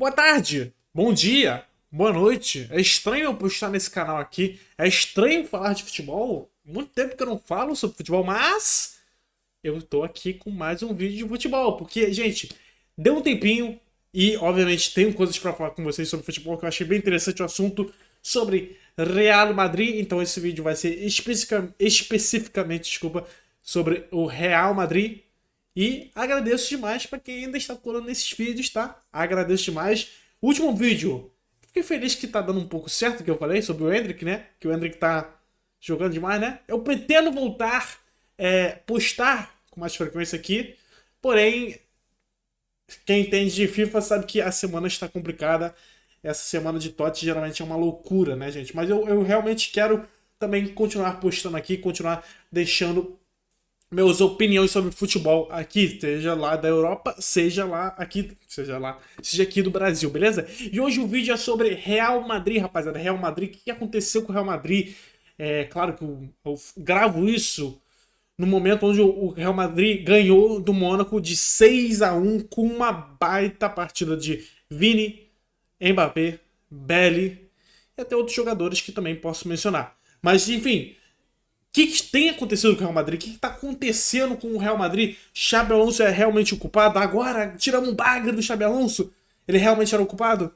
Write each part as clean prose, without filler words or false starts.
Boa tarde, bom dia, boa noite. É estranho eu postar nesse canal aqui. É estranho falar de futebol. Muito tempo que eu não falo sobre futebol, mas eu tô aqui com mais um vídeo de futebol. Porque, gente, deu um tempinho e, obviamente, tenho coisas pra falar com vocês sobre futebol que eu achei bem interessante o assunto sobre Real Madrid. Então, esse vídeo vai ser especificamente, desculpa, sobre o Real Madrid. E agradeço demais para quem ainda está colando nesses vídeos, tá? Agradeço demais. Último vídeo. Fiquei feliz que tá dando um pouco certo o que eu falei sobre o Endrick, né? Que o Endrick tá jogando demais, né? Eu pretendo voltar, postar com mais frequência aqui. Porém, quem entende de FIFA sabe que a semana está complicada. Essa semana de TOTS geralmente é uma loucura, né, gente? Mas eu realmente quero também continuar postando aqui, continuar deixando meus opiniões sobre futebol aqui, seja lá da Europa, seja aqui do Brasil, beleza? E hoje o vídeo é sobre Real Madrid, rapaziada. Real Madrid, o que aconteceu com o Real Madrid? É claro que eu gravo isso no momento onde o Real Madrid ganhou do Mônaco de 6-1 com uma baita partida de Vini, Mbappé, Belly e até outros jogadores que também posso mencionar. Mas enfim, que tem acontecido com o Real Madrid? O que está acontecendo com o Real Madrid? Xabi Alonso é realmente o culpado? Agora tiramos um bagre do Xabi Alonso? Ele realmente era o culpado?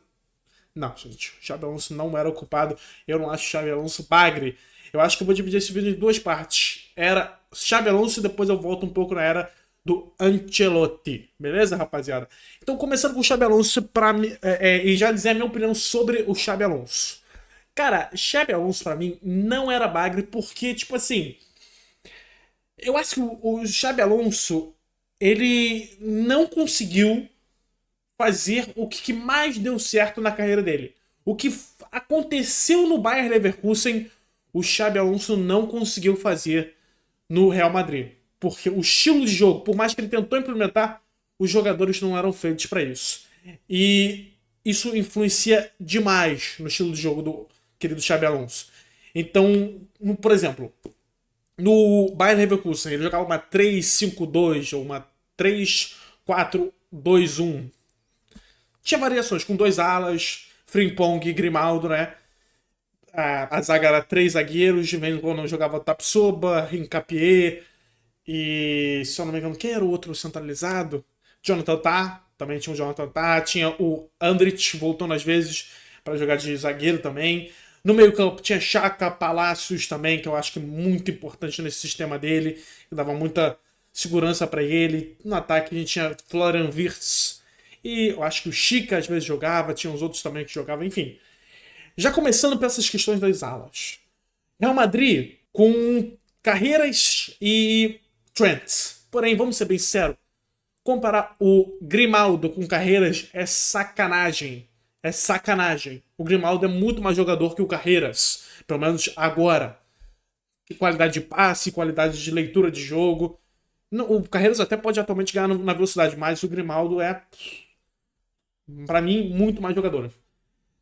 Não, gente. O Xabi Alonso não era o culpado. Eu não acho o Xabi Alonso bagre. Eu acho que eu vou dividir esse vídeo em duas partes. Era Xabi Alonso e depois eu volto um pouco na era do Ancelotti. Beleza, rapaziada? Então, começando com o Xabi Alonso, e já dizer a minha opinião sobre o Xabi Alonso. Cara, Xabi Alonso pra mim não era bagre porque, tipo assim, eu acho que o Xabi Alonso, ele não conseguiu fazer o que mais deu certo na carreira dele. O que aconteceu no Bayer Leverkusen, o Xabi Alonso não conseguiu fazer no Real Madrid. Porque o estilo de jogo, por mais que ele tentou implementar, os jogadores não eram feitos para isso. E isso influencia demais no estilo de jogo do querido Xabi Alonso. Então, por exemplo, no Bayer Leverkusen, ele jogava uma 3-5-2 ou uma 3-4-2-1. Tinha variações com dois alas, Frimpong e Grimaldo, né? A zaga era três zagueiros, de vez em quando jogava Tapsoba, Hincapié e, se eu não me engano, quem era o outro centralizado? Jonathan Tah, também tinha o Jonathan Tah, tinha o Andrich voltando às vezes para jogar de zagueiro também. No meio-campo tinha Xhaka, Palacios também, que eu acho que é muito importante nesse sistema dele, que dava muita segurança para ele. No ataque a gente tinha Florian Wirtz e eu acho que o Chica às vezes jogava, tinha os outros também que jogavam, enfim. Já começando por essas questões das alas. Real Madrid com Carreiras e Trent. Porém, vamos ser bem sinceros, comparar o Grimaldo com Carreiras é sacanagem. É sacanagem. O Grimaldo é muito mais jogador que o Carreiras. Pelo menos agora. Qualidade de passe, qualidade de leitura de jogo. O Carreiras até pode atualmente ganhar na velocidade, mas o Grimaldo é, pra mim, muito mais jogador.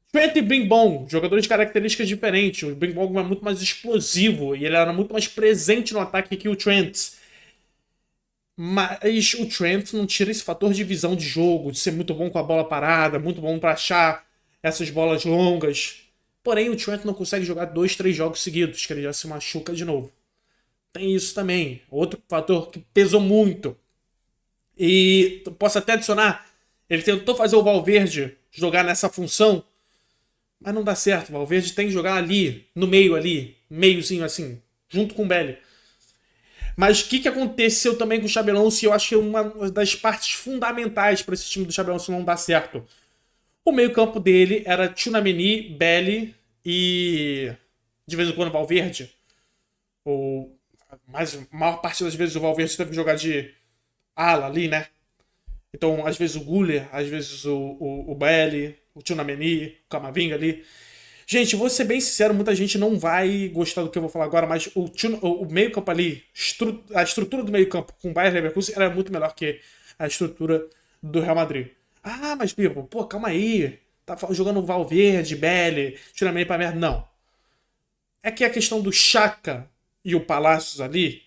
Trent e Bimbom, jogadores de características diferentes. O Bimbom é muito mais explosivo e ele era muito mais presente no ataque que o Trent. Mas o Trent não tira esse fator de visão de jogo, de ser muito bom com a bola parada, muito bom para achar essas bolas longas. Porém, o Trent não consegue jogar 2, 3 jogos seguidos, que ele já se machuca de novo. Tem isso também. Outro fator que pesou muito. E posso até adicionar, ele tentou fazer o Valverde jogar nessa função, mas não dá certo. O Valverde tem que jogar ali, no meio ali, meiozinho assim, junto com o Belly. Mas o que aconteceu também com o Xabi Alonso, e eu acho que é uma das partes fundamentais para esse time do Xabi Alonso não dar certo. O meio-campo dele era Tchouaméni, Belly e de vez em quando Valverde. Ou mais, a maior parte das vezes o Valverde teve que jogar de ala ali, né? Então, às vezes o Guller, às vezes o Belly, o Tchouaméni, o Camavinga ali. Gente, vou ser bem sincero, muita gente não vai gostar do que eu vou falar agora, mas o meio-campo ali, a estrutura do meio-campo com o Bayer Leverkusen era muito melhor que a estrutura do Real Madrid. Ah, mas Pipo, pô, calma aí. Tá jogando Valverde, Belly, Tchouaméni pra merda. Não. É que a questão do Xhaka e o Palacios ali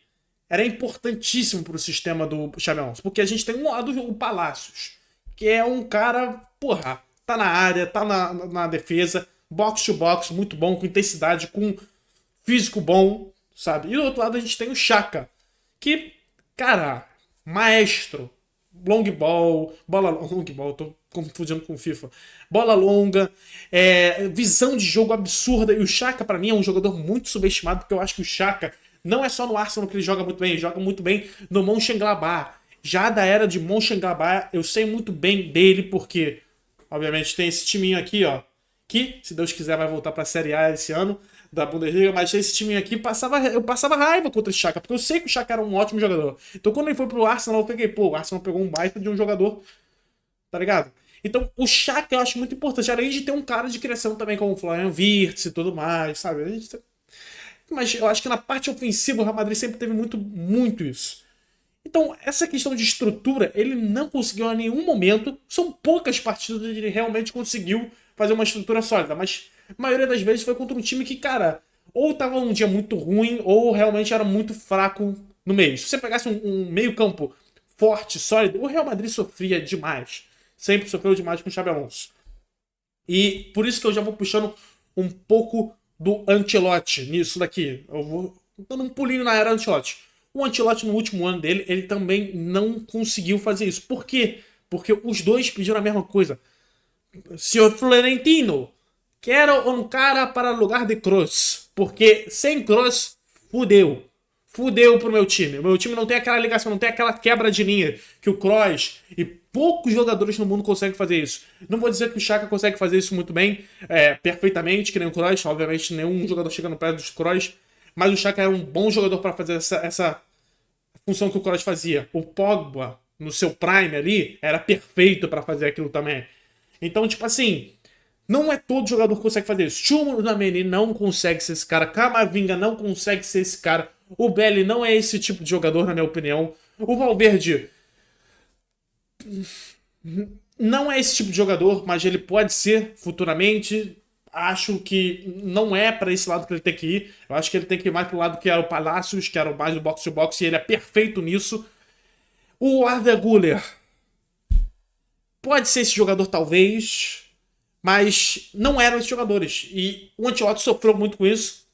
era importantíssimo pro sistema do Xabi Alonso, porque a gente tem um lado o Palacios, que é um cara, porra, tá na área, tá na defesa, box to box, muito bom, com intensidade, com físico bom, sabe? E do outro lado a gente tem o Xhaka, que, cara, maestro, long ball, bola long ball, tô confundindo com FIFA. Bola longa, visão de jogo absurda. E o Xhaka, pra mim, é um jogador muito subestimado, porque eu acho que o Xhaka não é só no Arsenal que ele joga muito bem, ele joga muito bem no Mönchengladbach. Já da era de Mönchengladbach, eu sei muito bem dele, porque, obviamente, tem esse timinho aqui, ó, que, se Deus quiser, vai voltar pra Série A esse ano, da Bundesliga, mas esse time aqui eu passava raiva contra o Xhaka, porque eu sei que o Xhaka era um ótimo jogador. Então quando ele foi pro Arsenal, eu peguei, pô, o Arsenal pegou um baita de um jogador, tá ligado? Então o Xhaka eu acho muito importante, além de ter um cara de criação também, como o Florian Wirtz e tudo mais, sabe? Mas eu acho que na parte ofensiva o Real Madrid sempre teve muito, muito isso. Então, essa questão de estrutura, ele não conseguiu em nenhum momento. São poucas partidas onde ele realmente conseguiu fazer uma estrutura sólida, mas a maioria das vezes foi contra um time que, cara, ou tava um dia muito ruim, ou realmente era muito fraco no meio. Se você pegasse um meio-campo forte, sólido, o Real Madrid sofria demais. Sempre sofreu demais com o Xabi Alonso. E por isso que eu já vou puxando um pouco do Ancelotti nisso daqui. Eu vou dando um pulinho na era Ancelotti. O Ancelotti, no último ano dele, ele também não conseguiu fazer isso. Por quê? Porque os dois pediram a mesma coisa. Senhor Florentino, quero um cara para lugar de Kroos. Porque sem Kroos, fudeu. Fudeu pro meu time. O meu time não tem aquela ligação, não tem aquela quebra de linha que o Kroos e poucos jogadores no mundo conseguem fazer isso. Não vou dizer que o Xhaka consegue fazer isso muito bem, perfeitamente, que nem o Kroos. Obviamente, nenhum jogador chega no pé dos Kroos. Mas o Xhaka é um bom jogador para fazer essa função que o Kroos fazia. O Pogba, no seu prime ali, era perfeito para fazer aquilo também. Então, tipo assim, não é todo jogador que consegue fazer isso. Tchouaméni não consegue ser esse cara. Camavinga não consegue ser esse cara. O Belly não é esse tipo de jogador, na minha opinião. O Valverde não é esse tipo de jogador, mas ele pode ser futuramente. Acho que não é para esse lado que ele tem que ir. Eu acho que ele tem que ir mais pro lado que era o Palacios, que era o mais do box to box, e ele é perfeito nisso. O Arda Güler pode ser esse jogador, talvez, mas não eram esses jogadores. E o Ancelotti sofreu muito com isso.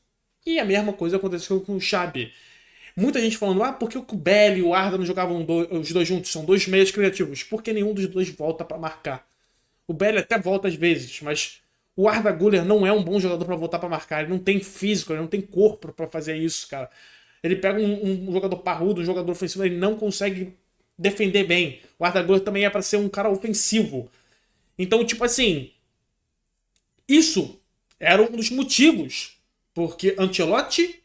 E a mesma coisa aconteceu com o Xabi. Muita gente falando, por que o Belly e o Arda não jogavam os dois juntos? São dois meias criativos. Porque nenhum dos dois volta para marcar. O Belly até volta às vezes, mas o Arda Güler não é um bom jogador para voltar para marcar. Ele não tem físico, ele não tem corpo para fazer isso, cara. Ele pega um jogador parrudo, um jogador ofensivo, ele não consegue defender bem. O Arda Güler também é para ser um cara ofensivo. Então, tipo assim, isso era um dos motivos porque Ancelotti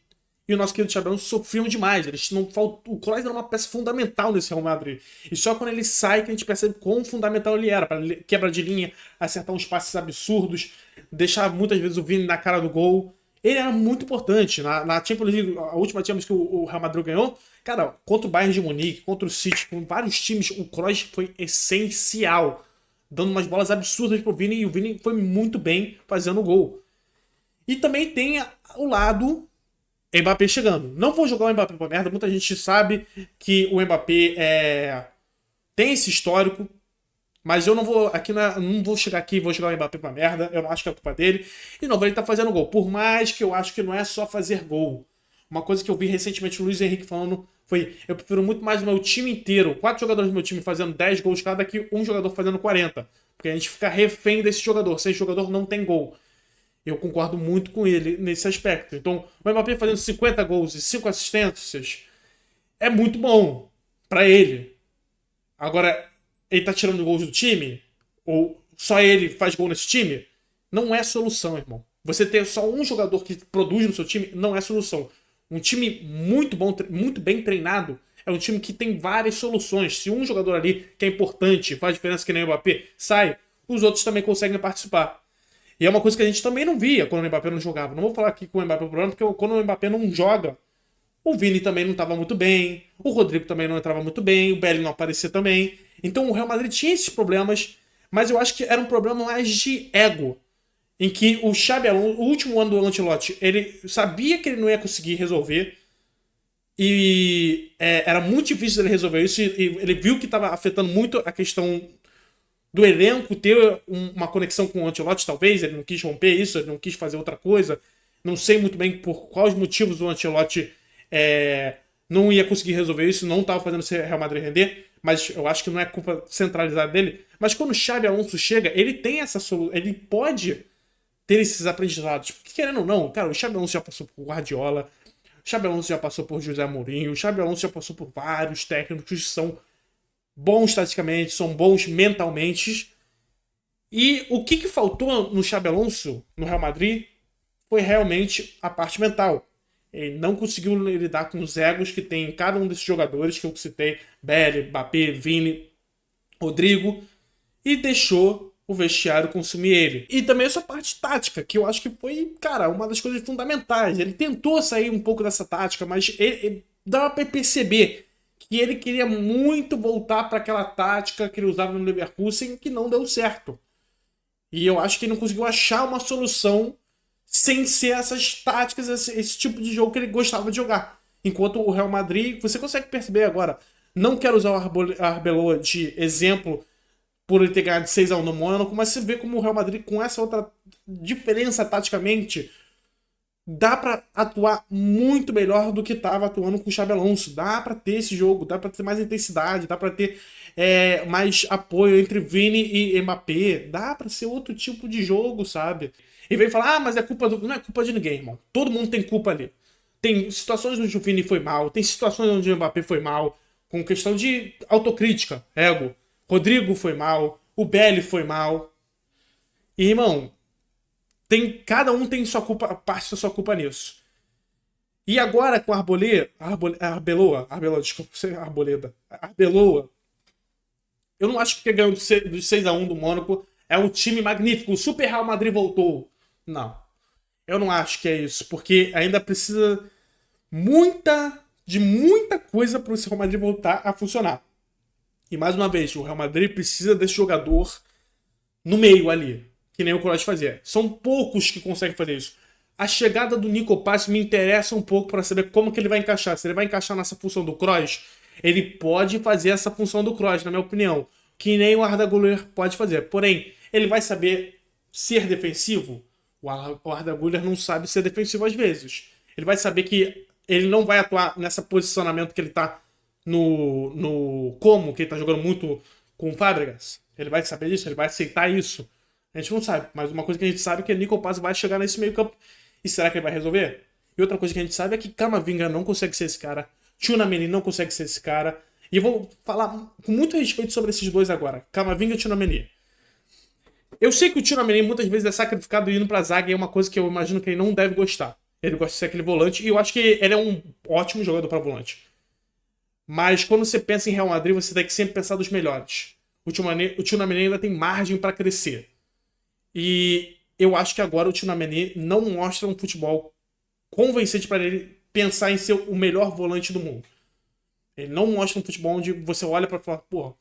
e o nosso querido Xabi Alonso sofriam demais. Eles não o Kroos era uma peça fundamental nesse Real Madrid. E só quando ele sai que a gente percebe quão fundamental ele era. Para quebra de linha, acertar uns passes absurdos, deixar muitas vezes o Vini na cara do gol. Ele era muito importante. Na Champions League, a última Champions que o Real Madrid ganhou, cara, contra o Bayern de Munique, contra o City, com vários times, o Kroos foi essencial. Dando umas bolas absurdas pro Vini, e o Vini foi muito bem fazendo o gol. E também tem o lado Mbappé chegando. Não vou jogar o Mbappé pra merda. Muita gente sabe que o Mbappé tem esse histórico. Mas eu não vou não vou chegar aqui e vou jogar o Mbappé pra merda. Eu não acho que é culpa dele. E não, ele tá fazendo gol. Por mais que eu acho que não é só fazer gol. Uma coisa que eu vi recentemente o Luiz Henrique falando foi: eu prefiro muito mais o meu time inteiro, 4 jogadores do meu time fazendo 10 gols cada, que um jogador fazendo 40. Porque a gente fica refém desse jogador. Se esse jogador não tem gol. Eu concordo muito com ele nesse aspecto. Então, o Mbappé fazendo 50 gols e 5 assistências é muito bom para ele. Agora, ele tá tirando gols do time? Ou só ele faz gol nesse time? Não é solução, irmão. Você ter só um jogador que produz no seu time não é solução. Um time muito bom, muito bem treinado, é um time que tem várias soluções. Se um jogador ali que é importante, faz diferença que nem o Mbappé, sai, os outros também conseguem participar. E é uma coisa que a gente também não via quando o Mbappé não jogava. Não vou falar aqui com o Mbappé o problema, porque quando o Mbappé não joga, o Vini também não estava muito bem, o Rodrigo também não entrava muito bem, o Belly não aparecia também. Então o Real Madrid tinha esses problemas, mas eu acho que era um problema mais de ego. Em que o Xabi Alonso, o último ano do Ancelotti, ele sabia que ele não ia conseguir resolver. E era muito difícil ele resolver isso. E ele viu que estava afetando muito a questão do elenco ter uma conexão com o Ancelotti, talvez. Ele não quis romper isso, ele não quis fazer outra coisa. Não sei muito bem por quais motivos o Ancelotti não ia conseguir resolver isso, não estava fazendo o Real Madrid render, mas eu acho que não é culpa centralizada dele. Mas quando o Xabi Alonso chega, ele tem essa solução, ele pode ter esses aprendizados. Porque, querendo ou não, cara, o Xabi Alonso já passou por Guardiola, o Xabi Alonso já passou por José Mourinho, o Xabi Alonso já passou por vários técnicos que são bons taticamente, são bons mentalmente. E o que faltou no Xabi Alonso, no Real Madrid, foi realmente a parte mental. Ele não conseguiu lidar com os egos que tem em cada um desses jogadores que eu citei, Belly, Mbappé, Vini, Rodrigo, e deixou o vestiário consumir ele. E também essa parte tática, que eu acho que foi, cara, uma das coisas fundamentais. Ele tentou sair um pouco dessa tática, mas ele dava para perceber que ele queria muito voltar para aquela tática que ele usava no Leverkusen, que não deu certo. E eu acho que ele não conseguiu achar uma solução sem ser essas táticas, esse tipo de jogo que ele gostava de jogar. Enquanto o Real Madrid, você consegue perceber agora, não quero usar o Arbeloa de exemplo por ele ter ganhado 6-1 no Mônaco, mas você vê como o Real Madrid, com essa outra diferença taticamente, dá pra atuar muito melhor do que tava atuando com o Xabi Alonso. Dá pra ter esse jogo, dá pra ter mais intensidade, dá pra ter mais apoio entre Vini e Mbappé. Dá pra ser outro tipo de jogo, sabe? E vem falar, ah, mas é culpa do... Não é culpa de ninguém, irmão. Todo mundo tem culpa ali. Tem situações onde o Vini foi mal, tem situações onde o Mbappé foi mal, com questão de autocrítica, ego. Rodrigo foi mal, o Belly foi mal. E, irmão, cada um tem sua culpa, parte da sua culpa nisso. E agora com a Arbeloa, desculpa, Arboleda. Arbeloa, eu não acho que ganhou dos 6-1 do Mônaco é um time magnífico. O Super Real Madrid voltou. Não. Eu não acho que é isso, porque ainda precisa de muita coisa para o Real Madrid voltar a funcionar. E mais uma vez, o Real Madrid precisa desse jogador no meio ali, que nem o Kroos fazia. São poucos que conseguem fazer isso. A chegada do Nico Paz me interessa um pouco para saber como que ele vai encaixar. Se ele vai encaixar nessa função do Kroos, ele pode fazer essa função do Kroos, na minha opinião, que nem o Arda Güler pode fazer. Porém, ele vai saber ser defensivo? O Arda Güler não sabe ser defensivo às vezes. Ele vai saber que ele não vai atuar nesse posicionamento que ele tá que ele tá jogando muito com o Fábregas. Ele vai saber disso, ele vai aceitar isso. A gente não sabe, mas uma coisa que a gente sabe é que o Nico Paz vai chegar nesse meio campo. E será que ele vai resolver? E outra coisa que a gente sabe é que Camavinga não consegue ser esse cara. Tchouaméni não consegue ser esse cara. E eu vou falar com muito respeito sobre esses dois agora. Camavinga e Tchouaméni. Eu sei que o Tchouaméni muitas vezes é sacrificado indo pra zaga e é uma coisa que eu imagino que ele não deve gostar. Ele gosta de ser aquele volante e eu acho que ele é um ótimo jogador para volante. Mas quando você pensa em Real Madrid, você tem que sempre pensar dos melhores. O Tchouaméni ainda tem margem para crescer. E eu acho que agora o Tchouaméni não mostra um futebol convincente para ele pensar em ser o melhor volante do mundo. Ele não mostra um futebol onde você olha para falar, pô,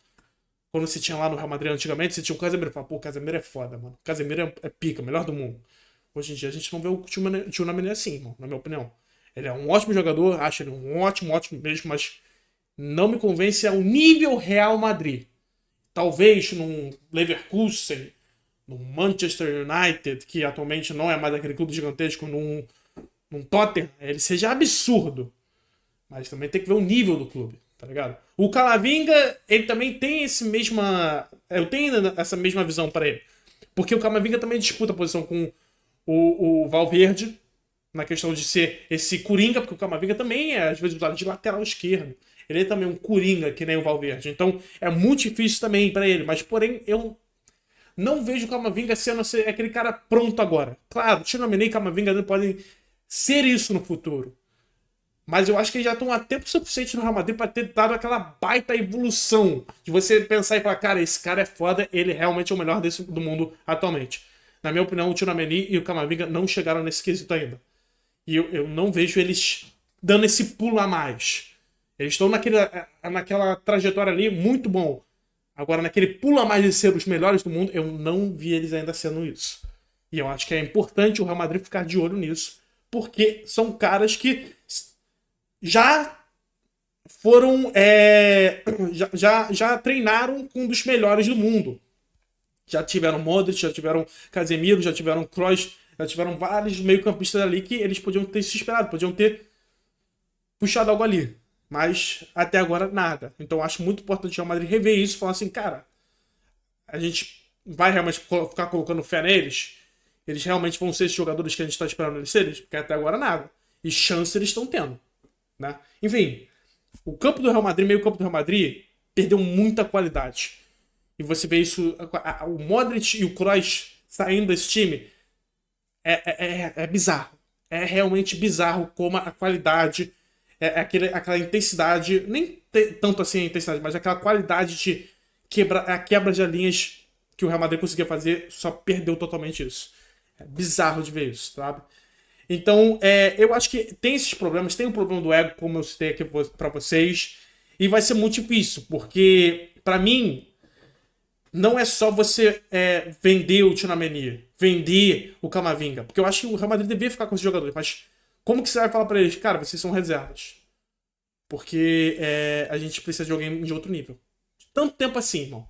quando você tinha lá no Real Madrid antigamente, você tinha o Casemiro e fala, pô, o Casemiro é foda, mano. O Casemiro é pica, melhor do mundo. Hoje em dia a gente não vê o Tchouaméni assim, irmão, na minha opinião. Ele é um ótimo jogador, acho ele um ótimo mesmo, mas não me convence ao nível Real Madrid. Talvez num Leverkusen, num Manchester United, que atualmente não é mais aquele clube gigantesco, num Tottenham, ele seja absurdo. Mas também tem que ver o nível do clube, tá ligado? O Camavinga, ele também tem eu tenho essa mesma visão para ele. Porque o Camavinga também disputa a posição com o Valverde, na questão de ser esse coringa, porque o Camavinga também é, às vezes, usado de lateral esquerdo. Ele é também um coringa, que nem o Valverde. Então, é muito difícil também para ele. Mas, porém, eu não vejo o Camavinga sendo aquele cara pronto agora. Claro, Tchouaméni e Camavinga não podem ser isso no futuro. Mas eu acho que eles já estão há tempo suficiente no Real Madrid para ter dado aquela baita evolução. De você pensar e falar, cara, esse cara é foda, ele realmente é o melhor do mundo atualmente. Na minha opinião, o Tchouaméni e o Camavinga não chegaram nesse quesito ainda. E eu não vejo eles dando esse pulo a mais. Eles estão naquela trajetória ali muito bom. Agora, naquele pulo a mais de ser os melhores do mundo, eu não vi eles ainda sendo isso. E eu acho que é importante o Real Madrid ficar de olho nisso. Porque são caras que já foram. Já treinaram com um dos melhores do mundo. Já tiveram Modric, já tiveram Casemiro, já tiveram Kroos, já tiveram vários meio-campistas ali que eles podiam ter se esperado, podiam ter puxado algo ali. Mas até agora nada. Então acho muito importante o Real Madrid rever isso e falar assim, cara, a gente vai realmente ficar colocando fé neles? Eles realmente vão ser esses jogadores que a gente está esperando eles serem? Porque até agora nada. E chance eles estão tendo. Né? Enfim, o campo do Real Madrid, meio campo do Real Madrid, perdeu muita qualidade. E você vê isso, o Modric e o Kroos saindo desse time, é bizarro. É realmente bizarro como a qualidade, aquela intensidade, nem tanto assim a intensidade, mas aquela qualidade de a quebra de linhas que o Real Madrid conseguia fazer, só perdeu totalmente isso. É bizarro de ver isso, sabe? Então, eu acho que tem esses problemas, tem o problema do ego, como eu citei aqui pra vocês, e vai ser muito difícil, porque, pra mim, não é só você vender o Tchouaméni, vender o Camavinga, porque eu acho que o Real Madrid devia ficar com esses jogadores, mas como que você vai falar pra eles? Cara, vocês são reservas, porque a gente precisa de alguém de outro nível. Tanto tempo assim, irmão.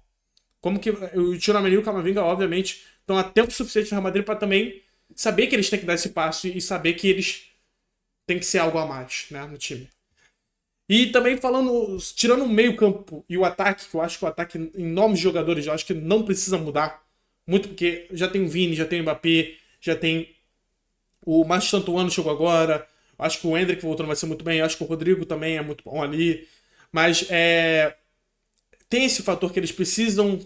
Como que o Tchouaméni e o Camavinga, obviamente, estão há tempo suficiente no Real Madrid pra também saber que eles têm que dar esse passo e saber que eles têm que ser algo a mais, né, no time. E também falando, tirando o meio-campo e o ataque, que eu acho que o ataque em nomes de jogadores, eu acho que não precisa mudar muito, porque já tem o Vini, já tem o Mbappé, já tem o Marcos Tantuano chegou agora, acho que o Endrick voltando vai ser muito bem, acho que o Rodrigo também é muito bom ali, mas tem esse fator que eles precisam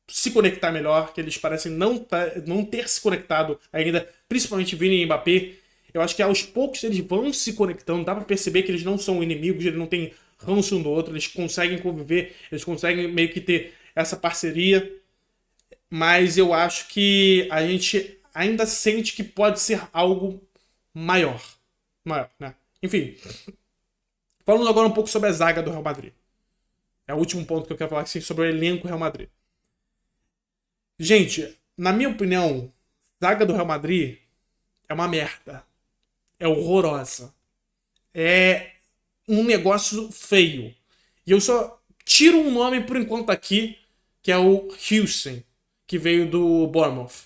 se conectar melhor, que eles parecem não ter se conectado ainda, principalmente Vini e Mbappé. Eu acho que aos poucos eles vão se conectando, dá pra perceber que eles não são inimigos, eles não têm ranço um do outro, eles conseguem conviver, eles conseguem meio que ter essa parceria, mas eu acho que a gente ainda sente que pode ser algo maior. Maior, né? Enfim, falando agora um pouco sobre a zaga do Real Madrid. É o último ponto que eu quero falar assim, sobre o elenco do Real Madrid. Gente, na minha opinião, a zaga do Real Madrid é uma merda. É horrorosa. É um negócio feio. E eu só tiro um nome por enquanto aqui, que é o Houston, que veio do Bournemouth.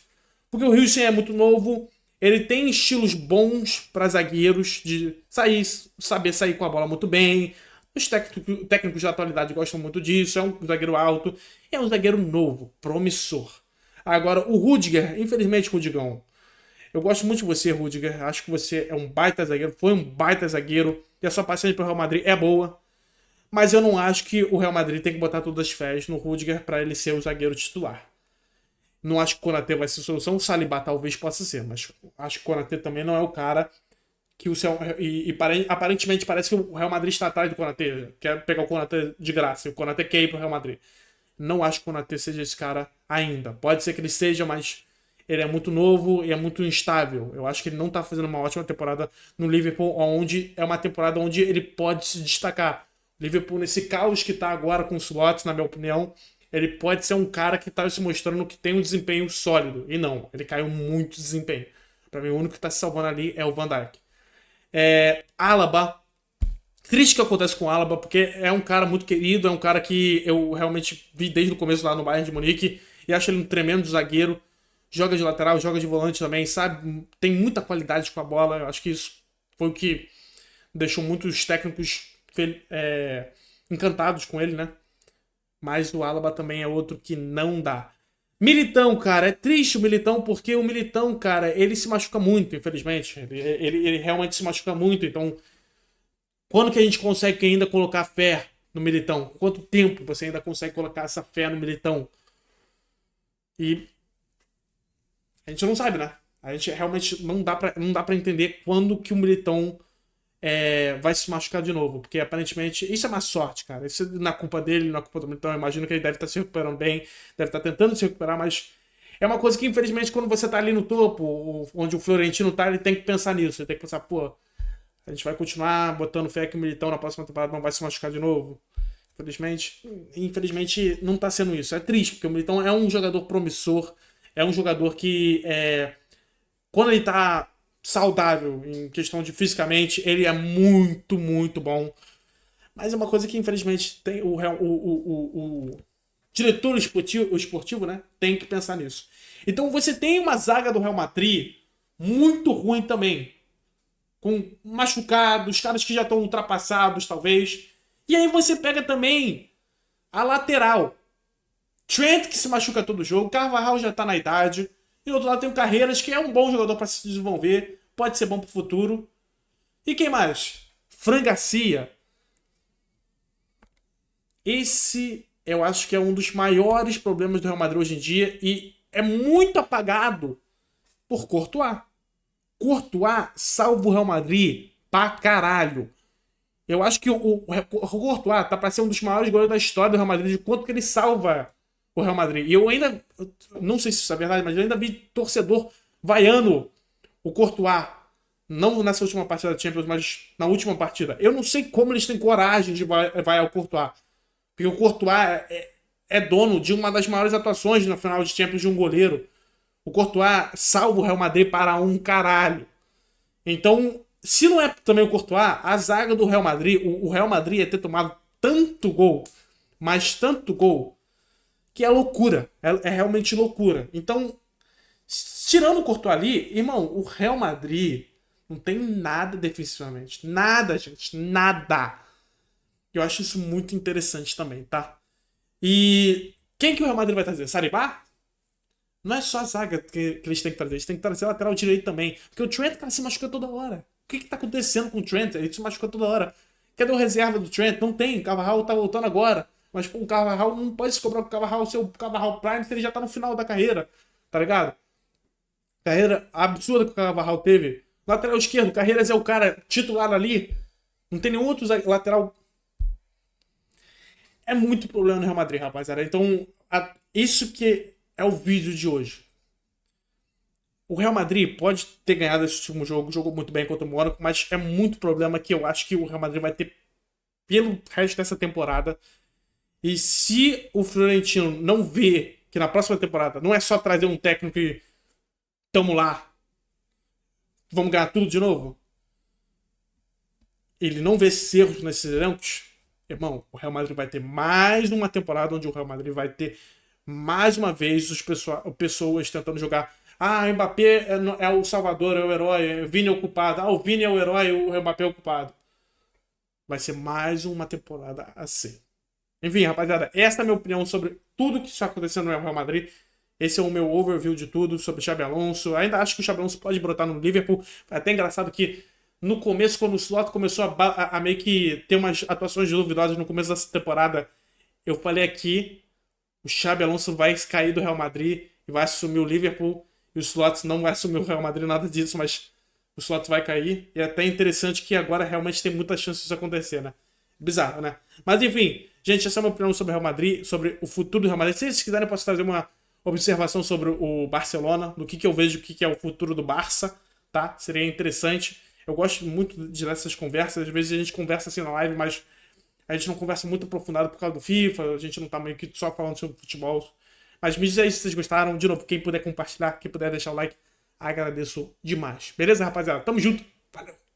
Porque o Houston é muito novo, ele tem estilos bons para zagueiros, de saber sair com a bola muito bem. Os técnicos da atualidade gostam muito disso, é um zagueiro alto, é um zagueiro novo, promissor. Agora, o Rudiger, infelizmente, Rudigão, eu gosto muito de você, Rudiger. Acho que você é um baita zagueiro, foi um baita zagueiro, e a sua passagem pro Real Madrid é boa. Mas eu não acho que o Real Madrid tem que botar todas as fés no Rudiger para ele ser o zagueiro titular. Não acho que o Konaté vai ser a solução. O Saliba talvez possa ser, mas acho que o Konaté também não é o cara que o seu. Aparentemente parece que o Real Madrid está atrás do Konaté. Quer pegar o Konaté de graça. E o Konaté quer ir pro Real Madrid. Não acho que o Konaté seja esse cara ainda. Pode ser que ele seja, mas ele é muito novo e é muito instável. Eu acho que ele não tá fazendo uma ótima temporada no Liverpool, onde é uma temporada onde ele pode se destacar. Liverpool, nesse caos que tá agora com o Slot, na minha opinião, ele pode ser um cara que tá se mostrando que tem um desempenho sólido. E não, ele caiu muito de desempenho. Pra mim, o único que tá se salvando ali é o Van Dijk. Alaba. Triste que acontece com o Alaba, porque é um cara muito querido, é um cara que eu realmente vi desde o começo lá no Bayern de Munique e acho ele um tremendo zagueiro. Joga de lateral, joga de volante também, sabe? Tem muita qualidade com a bola. Eu acho que isso foi o que deixou muitos técnicos encantados com ele, né? Mas o Alaba também é outro que não dá. Militão, cara, é triste o Militão, porque o Militão, cara, ele se machuca muito, infelizmente. Ele realmente se machuca muito, então quando que a gente consegue ainda colocar fé no Militão? Quanto tempo você ainda consegue colocar essa fé no Militão? E a gente não sabe, né? A gente realmente não dá pra entender quando que o Militão vai se machucar de novo. Porque aparentemente isso é má sorte, cara. Isso na culpa dele, na culpa do Militão. Eu imagino que ele deve estar se recuperando bem, deve estar tentando se recuperar, mas é uma coisa que infelizmente quando você tá ali no topo, onde o Florentino tá, ele tem que pensar nisso. Ele tem que pensar, pô, a gente vai continuar botando fé que o Militão na próxima temporada não vai se machucar de novo. Infelizmente não tá sendo isso. É triste, porque o Militão é um jogador promissor, é um jogador que quando ele tá saudável em questão de fisicamente, ele é muito, muito bom. Mas é uma coisa que infelizmente tem o diretor esportivo, né, tem que pensar nisso. Então você tem uma zaga do Real Madrid muito ruim também. Com machucados, caras que já estão ultrapassados, talvez. E aí você pega também a lateral. Trent, que se machuca todo jogo. Carvajal já tá na idade. E do outro lado tem o Carreiras, que é um bom jogador para se desenvolver. Pode ser bom pro futuro. E quem mais? Fran Garcia. Esse eu acho que é um dos maiores problemas do Real Madrid hoje em dia. E é muito apagado por Courtois. Courtois salva o Real Madrid pra caralho. Eu acho que o Courtois tá pra ser um dos maiores goleiros da história do Real Madrid, de quanto que ele salva o Real Madrid. E eu ainda, não sei se isso é verdade, mas eu ainda vi torcedor vaiando o Courtois. Não nessa última partida da Champions, mas na última partida. Eu não sei como eles têm coragem de vaiar o Courtois. Porque o Courtois é dono de uma das maiores atuações na final de Champions de um goleiro. O Courtois salva o Real Madrid para um caralho. Então, se não é também o Courtois, a zaga do Real Madrid, o Real Madrid ia ter tomado tanto gol, mas tanto gol, que é loucura. É realmente loucura. Então, tirando o Courtois ali, irmão, o Real Madrid não tem nada defensivamente. Nada, gente. Nada. Eu acho isso muito interessante também, tá? E quem que o Real Madrid vai trazer? Saribá? Não é só a zaga que eles têm que trazer, eles têm que trazer lateral direito também. Porque o Trent, cara, se machuca toda hora. O que tá acontecendo com o Trent? Ele se machuca toda hora. Cadê o reserva do Trent? Não tem. O Carvajal tá voltando agora. Mas pô, o Carvajal não pode se cobrar com o Carvajal, ser o Carvajal Prime, se ele já tá no final da carreira. Tá ligado? Carreira absurda que o Carvajal teve. Lateral esquerdo, Carreiras é o cara titular ali. Não tem nenhum outro lateral. É muito problema no Real Madrid, rapaziada. Então, isso que é o vídeo de hoje. O Real Madrid pode ter ganhado esse último jogo, jogou muito bem contra o Mônaco, mas é muito problema que eu acho que o Real Madrid vai ter pelo resto dessa temporada. E se o Florentino não vê que na próxima temporada não é só trazer um técnico e tamo lá, vamos ganhar tudo de novo, ele não vê esses erros nesses elencos, irmão, o Real Madrid vai ter mais uma temporada onde o Real Madrid vai ter mais uma vez pessoas tentando jogar. Ah, o Mbappé é o salvador, é o herói, o Vini é o culpado. Ah, o Vini é o herói, o Mbappé é o culpado. Vai ser mais uma temporada assim. Enfim, rapaziada, essa é a minha opinião sobre tudo que está acontecendo no Real Madrid. Esse é o meu overview de tudo sobre o Xabi Alonso. Ainda acho que o Xabi Alonso pode brotar no Liverpool. É até engraçado que no começo, quando o Slot começou a meio que ter umas atuações duvidosas no começo dessa temporada, eu falei aqui, o Xabi Alonso vai cair do Real Madrid e vai assumir o Liverpool. E o Slot não vai assumir o Real Madrid, nada disso, mas o Slot vai cair. E é até interessante que agora realmente tem muita chance disso acontecer, né? Bizarro, né? Mas enfim, gente, essa é a minha opinião sobre o Real Madrid, sobre o futuro do Real Madrid. Se vocês quiserem, eu posso trazer uma observação sobre o Barcelona, do que eu vejo, o que é o futuro do Barça, tá? Seria interessante. Eu gosto muito de essas conversas. Às vezes a gente conversa assim na live, mas a gente não conversa muito aprofundado por causa do FIFA. A gente não tá meio que só falando sobre futebol. Mas me diz aí se vocês gostaram. De novo, quem puder compartilhar, quem puder deixar o like, agradeço demais. Beleza, rapaziada? Tamo junto. Valeu!